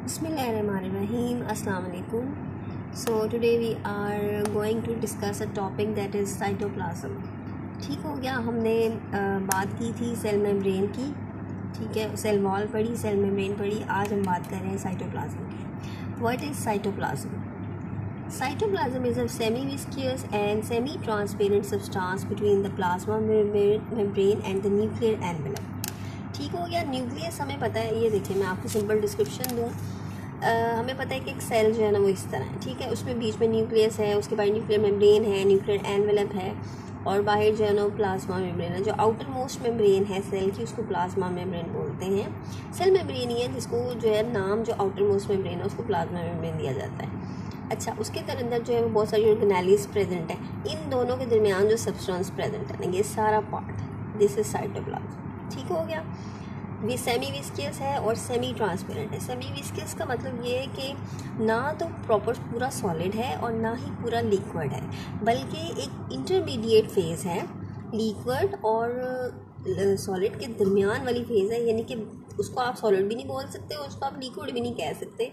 Bismillahirrahmanirrahim. Assalamu alaikum. So today we are going to discuss a topic that is cytoplasm. ठीक हो गया, हमने बात की थी सेल मेम्ब्रेन की, ठीक है, सेल वॉल पढ़ी, सेल मेम्ब्रेन पढ़ी. आज हम बात कर रहे हैं साइटोप्लाज्म की. What is cytoplasm? Cytoplasm is a semi-viscous and semi-transparent substance between the plasma membrane and the nuclear envelope. ठीक हो गया. न्यूक्लियस हमें पता है, ये देखिए मैं आपको सिंपल डिस्क्रिप्शन दूँ. हमें पता है कि एक सेल जो है ना वो इस तरह है, ठीक है. उसमें बीच में न्यूक्लियस है, उसके बाद न्यूक्लियर मेम्ब्रेन है, न्यूक्लियर एनवेलप है, और बाहर जो है ना वो प्लाज्मा मेम्ब्रेन है. जो आउटर मोस्ट मेम्ब्रेन है सेल की उसको प्लाज्मा मेम्ब्रेन बोलते हैं. सेल मेम्ब्रेन ही है जिसको जो है नाम जो आउटर मोस्ट मेम्ब्रेन है उसको प्लाज्मा मेम्ब्रेन दिया जाता है. अच्छा, उसके अंदर जो है वो बहुत सारी ऑर्गेनेल्स प्रेजेंट है. इन दोनों के दरमियान जो सब्सटेंस प्रेजेंट है, ये सारा पार्ट, दिस इज साइटोप्लाज्म. ठीक हो गया. ये सेमी विस्कियस है और सेमी ट्रांसपेरेंट है. सेमी विस्कियस का मतलब ये है कि ना तो प्रॉपर पूरा सॉलिड है और ना ही पूरा लिक्विड है, बल्कि एक इंटरमीडिएट फेज़ है. लिक्विड और सॉलिड के दरमियान वाली फेज़ है, यानी कि उसको आप सॉलिड भी नहीं बोल सकते और उसको आप लिक्विड भी नहीं कह सकते.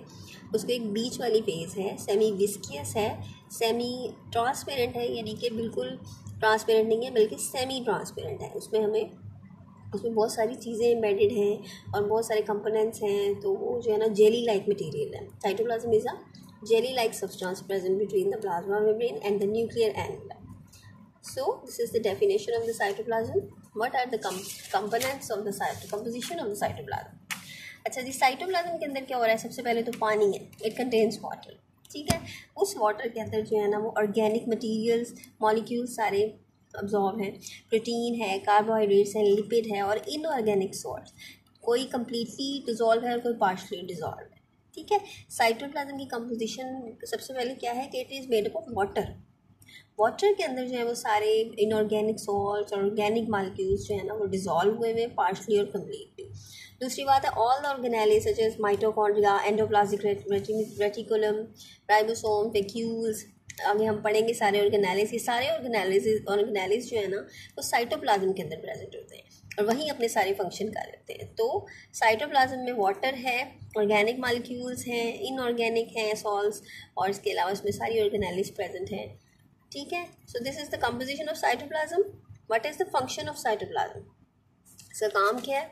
उसको एक बीच वाली फेज़ है. सेमी विस्कियस है, सेमी ट्रांसपेरेंट है, यानी कि बिल्कुल ट्रांसपेरेंट नहीं है बल्कि सेमी ट्रांसपेरेंट है. उसमें बहुत सारी चीज़ें एम्बेडेड हैं और बहुत सारे कंपोनेंट्स हैं, तो वो जो है ना जेली लाइक मटेरियल है. Cytoplasm is a jelly like substance present between the plasma membrane and the nuclear envelope. So this is the definition of the cytoplasm. What are the components of the composition of the cytoplasm? अच्छा जी, cytoplasm के अंदर क्या हो रहा है? सबसे पहले तो पानी है. It contains water. ठीक है. उस वाटर के अंदर जो है ना वो ऑर्गेनिक मटेरियल्स मॉलिक्यूल्स सारे अब्जॉर्ब हैं. प्रोटीन है, कार्बोहाइड्रेट्स हैं, लिपिड है और इनऑर्गेनिक सॉल्ट. कोई कम्प्लीटली डिजॉल्व है और कोई पार्शली डिजॉल्व है. ठीक है. साइटोप्लाज्म की कंपोजिशन सबसे पहले क्या है कि it is made up of water. Water के अंदर जो है वो सारे इनऑर्गेनिक सॉल्ट्स और ऑर्गेनिक मॉलिक्यूल्स जो है ना वो डिजॉल्व हुए हुए पार्शली और कम्प्लीटली. दूसरी बात है all organelles such as mitochondria, endoplasmic reticulum, ribosome, vacuoles. आगे हम पढ़ेंगे सारे ऑर्गेनेल्स. ये सारे ऑर्गेनेल्स जो है ना वो साइटोप्लाज्म के अंदर प्रेजेंट होते हैं और वहीं अपने सारे फंक्शन कर लेते हैं. तो साइटोप्लाज्म में वाटर है, ऑर्गेनिक मॉलिक्यूल्स हैं, इनऑर्गेनिक हैं सॉल्ट्स, और इसके अलावा इसमें सारी ऑर्गेनेल्स प्रेजेंट हैं. ठीक है. So this is the composition of cytoplasm. What is the function of cytoplasm? इसका काम क्या है?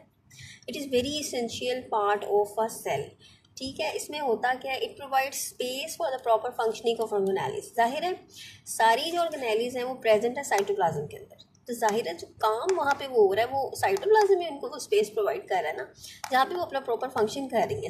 It is very essential part of a cell. ठीक है. इसमें होता क्या है? It provides space for the proper functioning of organelles. जाहिर है सारी जो ऑर्गेनेल्स हैं वो प्रेजेंट है साइटोप्लाज्म के अंदर, तो जाहिर है जो काम वहाँ पे वो हो रहा है वो साइटोप्लाज्म में उनको वो स्पेस प्रोवाइड कर रहा है ना, जहाँ पे वो अपना प्रॉपर फंक्शन कर रही है.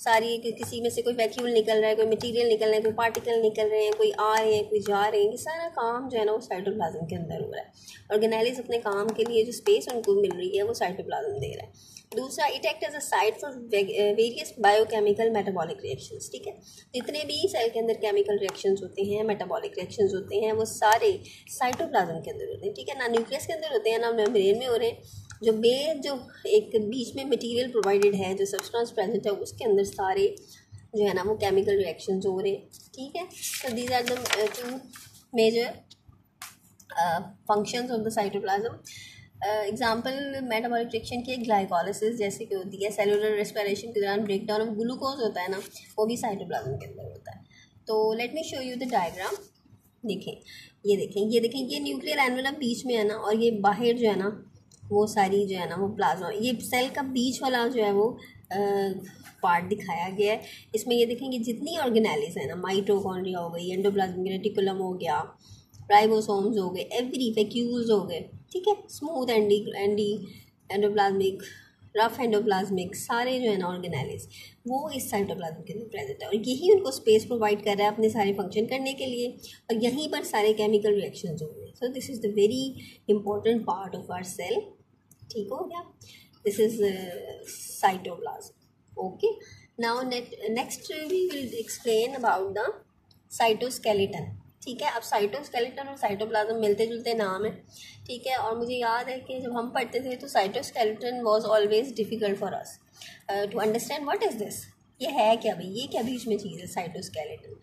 सारी किसी में से कोई वैक्यूल निकल रहा है, कोई मटेरियल निकल रहा है, कोई पार्टिकल निकल रहे हैं, कोई आ रहे हैं, कोई जा रहे हैं, ये सारा काम जो है ना वो साइटोप्लाज्म के अंदर हो रहा है. ऑर्गेनेल्स अपने काम के लिए जो स्पेस उनको मिल रही है वो साइटोप्लाज्म दे रहा है. दूसरा, it act as a site for various biochemical metabolic reactions. ठीक है. जितने भी सेल के अंदर केमिकल रिएक्शंस होते हैं, मेटाबॉलिक रिएक्शंस होते हैं, वो सारे साइटोप्लाज्म के अंदर होते हैं. ठीक है. ना न्यूक्लियस के अंदर होते हैं ना मेम्ब्रेन में हो रहे हैं. जो एक बीच में मटेरियल प्रोवाइडेड है, जो सब्सटेंस प्रेजेंट है, उसके अंदर सारे जो है ना वो केमिकल रिएक्शंस हो रहे हैं. ठीक है. So these are the two major functions of the cytoplasm. Example metabolic reaction की ग्लाइकोलिसिस जैसे कि होती है. सेलुलर रेस्पिरेशन के दौरान ब्रेकडाउन ऑफ ग्लूकोज होता है ना, वो भी साइटोप्लाज्म के अंदर होता है. तो let me show you the diagram. देखें ये न्यूक्लियर एनवेलप बीच में है ना, और ये बाहर जो है ना वो सारी जो है ना वो प्लाज्मा, ये सेल का बीच वाला जो है वो पार्ट दिखाया गया है. इसमें ये देखेंगे जितनी ऑर्गेनेल्स है ना, माइटोकॉन्ड्रिया हो गई, एंडोप्लाज्मिक रेटिकुलम हो गया, राइबोसोम्स हो गए, एवरी वैक्यूल्स हो गए. ठीक है. स्मूथ एंडोप्लाज्मिक, रफ एंडोप्लाज्मिक, सारे जो है ना ऑर्गेनेल्स वो इस साइटोप्लाज्म के अंदर प्रेजेंट है और यही उनको स्पेस प्रोवाइड कर रहा है अपने सारे फंक्शन करने के लिए, और यहीं पर सारे केमिकल रिएक्शंस हो रहे हैं. So this is the very important part of our cell. ठीक हो गया. This is cytoplasm. Okay. Now next we will explain about the cytoskeleton. ठीक है. अब साइटोस्केलेटन और साइटोप्लाज्म मिलते जुलते नाम है. ठीक है. और मुझे याद है कि जब हम पढ़ते थे तो cytoskeleton was always difficult for us to understand what is this. ये है क्या भाई? ये क्या बीच में चीज़ है cytoskeleton?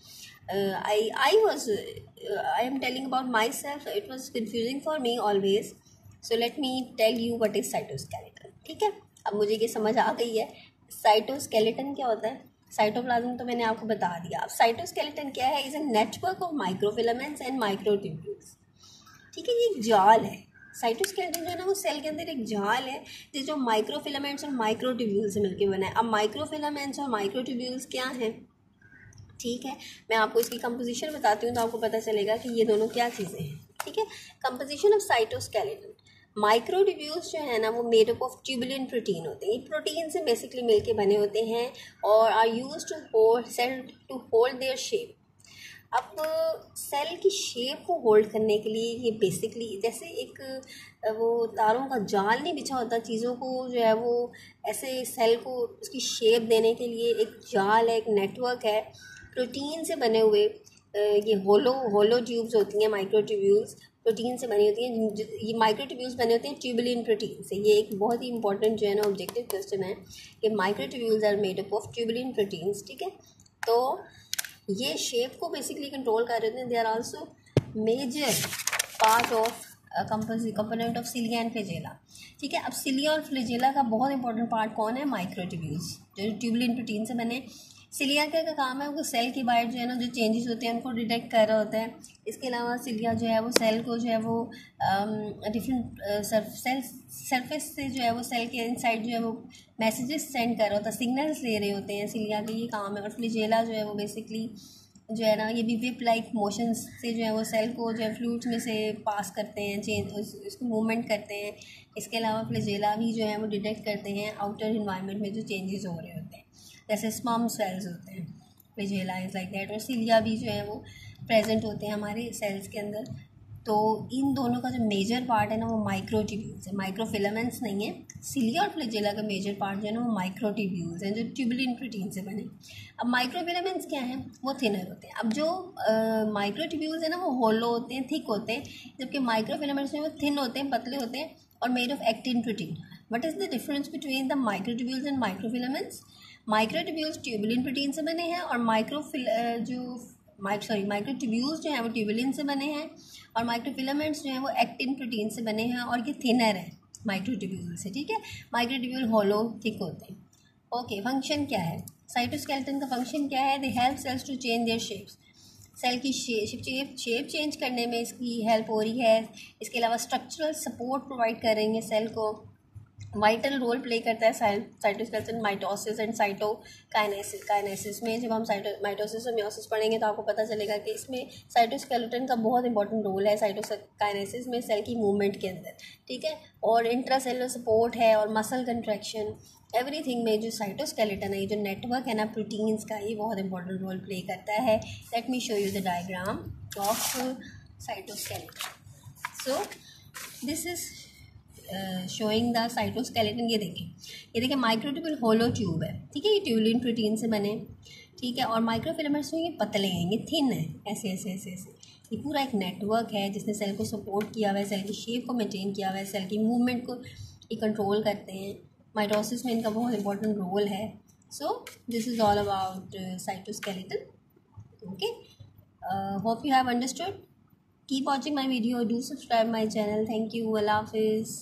I am telling about myself, so it was confusing for me always. So let me tell you what is cytoskeleton. ठीक है. अब मुझे ये समझ आ गई है. साइटोस्केलेटन क्या होता है? साइटोप्लाज्म तो मैंने आपको बता दिया। अब साइटोस्केलेटन क्या है? Is a network of microfilaments and microtubules. ठीक है, ये एक जाल है। साइटोस्केलेटन जो है ना वो सेल के अंदर एक जाल है जो माइक्रोफिलामेंट्स और माइक्रोट्यूब्यूल्स से मिलकर बना है। अब माइक्रोफिलामेंट्स और माइक्रोट्यूब्यूल्स क्या हैं? ठीक है, मैं आपको इसकी कंपोजिशन बताती हूँ तो आपको पता चलेगा कि ये दोनों क्या चीज़ें हैं। ठीक है, कंपोजिशन ऑफ साइटोस्केलेटन। माइक्रोट्यूब्यूल्स जो है ना वो made up of tubulin protein होते हैं। ये प्रोटीन से बेसिकली मिलके बने होते हैं और are use to hold cell to hold their shape. अब सेल की शेप को होल्ड करने के लिए ये बेसिकली जैसे एक वो तारों का जाल नहीं बिछा होता, चीज़ों को जो है वो ऐसे सेल को उसकी शेप देने के लिए एक जाल है, एक नेटवर्क है प्रोटीन से बने हुए। ये होलो ट्यूब्स होती हैं, माइक्रोट्यूब्यूल्स प्रोटीन से बनी होती हैं। ये माइक्रोट्यूब्यूल्स बने होते हैं ट्यूबुलिन प्रोटीन से। ये एक बहुत ही इंपॉर्टेंट जो है ना ऑब्जेक्टिव क्वेश्चन है कि microtubules are made up of tubulin proteins. ठीक है, तो ये शेप को बेसिकली कंट्रोल कर रहे हैं। They are also major part of component of cilia and flagella. ठीक है, अब सिलिया और फ्लैजेला का बहुत इंपॉर्टेंट पार्ट कौन है? माइक्रोट्यूब्यूल्स, जो ट्यूबुलिन प्रोटीन से बने। सिलिया का काम है वो सेल की बाइट जो है ना जो चेंजेस होते हैं उनको डिटेक्ट कर रहा होता है। इसके अलावा सिलिया जो है वो सेल को जो है वो डिफरेंट सेल सरफेस से जो है वो सेल के इनसाइड जो है वो मैसेजेस सेंड कर रहा होता है, सिग्नल्स ले रहे होते हैं। सिलिया का ये काम है। और फ्लैजेला जो है वो बेसिकली जो है ना ये भी विप लाइक मोशंस से जो है वो सेल को जो है फ्लूइड्स में से पास करते हैं, चेंज उसको मूवमेंट करते हैं। इसके अलावा फ्लैजेला भी जो है वो डिटेक्ट करते हैं आउटर इन्वायरमेंट में जो चेंजेस हो रहे होते हैं, जैसे स्पर्म सेल्स होते हैं। Flagella is like that. और सिलिया भी जो है वो प्रेजेंट होते हैं हमारे सेल्स के अंदर। तो इन दोनों का जो मेजर पार्ट है ना वो माइक्रोट्यूब्यूल्स है, माइक्रोफिलामेंट्स नहीं है। सिलिया और फ्लैजेला का मेजर पार्ट जो है ना वो माइक्रोट्यूब्यूल्स हैं जो ट्यूबुलिन प्रोटीन से बने। अब माइक्रोफिलामेंट्स क्या हैं? वो थिनर होते हैं। अब जो माइक्रोट्यूब्यूल्स है ना वो होलो होते हैं, थिक होते हैं, जबकि माइक्रोफिलामेंट्स में वो थिन होते हैं, पतले होते हैं और made of actin protein. What is the difference between the microtubules and microfilaments? Microtubules tubulin protein से बने हैं और माइक्रोट्यूब्यूल्स जो हैं वो ट्यूबुलिन से बने हैं और माइक्रोफिलामेंट्स जो हैं वो एक्टिन प्रोटीन से बने हैं और ये थिनर है माइक्रोट्यूब्यूल से। ठीक है, माइक्रोट्यूब्यूल होलो थिक होते हैं। ओके, फंक्शन क्या है? साइटोस्केलेटन का फंक्शन क्या है? They help cells to change their shapes. Cell की शेप चेंज करने में इसकी हेल्प हो रही है। इसके अलावा स्ट्रक्चरल सपोर्ट प्रोवाइड करेंगे सेल को। वाइटल रोल प्ले करता है साइटोस्केलेटन माइटोसिस एंड काइनेसिस में। जब हम माइटोसिस और मियोसिस पढ़ेंगे तो आपको पता चलेगा कि इसमें साइटोस्केलेटन का बहुत इंपॉर्टेंट रोल है काइनेसिस में, सेल की मूवमेंट के अंदर। ठीक है, और इंट्रासेलुलर सपोर्ट है और मसल कंट्रैक्शन, एवरीथिंग में जो साइटोस्केलेटन है, जो नेटवर्क है ना प्रोटीन्स का, ये बहुत इंपॉर्टेंट रोल प्ले करता है। Let me show you the diagram of cytoskeleton. So this is showing the cytoskeleton. ये देखिए माइक्रोट्यूब्यूल होलो ट्यूब है। ठीक है, ये ट्यूबुलिन प्रोटीन से बने। ठीक है, और माइक्रोफिलामेंट्स में ये पतले हैं, ये थिन है, ऐसे ऐसे ऐसे ऐसे। ये पूरा एक नेटवर्क है जिसने सेल को सपोर्ट किया हुआ है, सेल की शेप को मेंटेन किया हुआ है, सेल की मूवमेंट को ये कंट्रोल करते हैं। माइटोसिस में इनका बहुत इंपॉर्टेंट रोल है। So this is all about cytoskeleton. Okay, hope you have understood. Keep watching my video. Do subscribe my channel. Thank you. Allah Hafiz.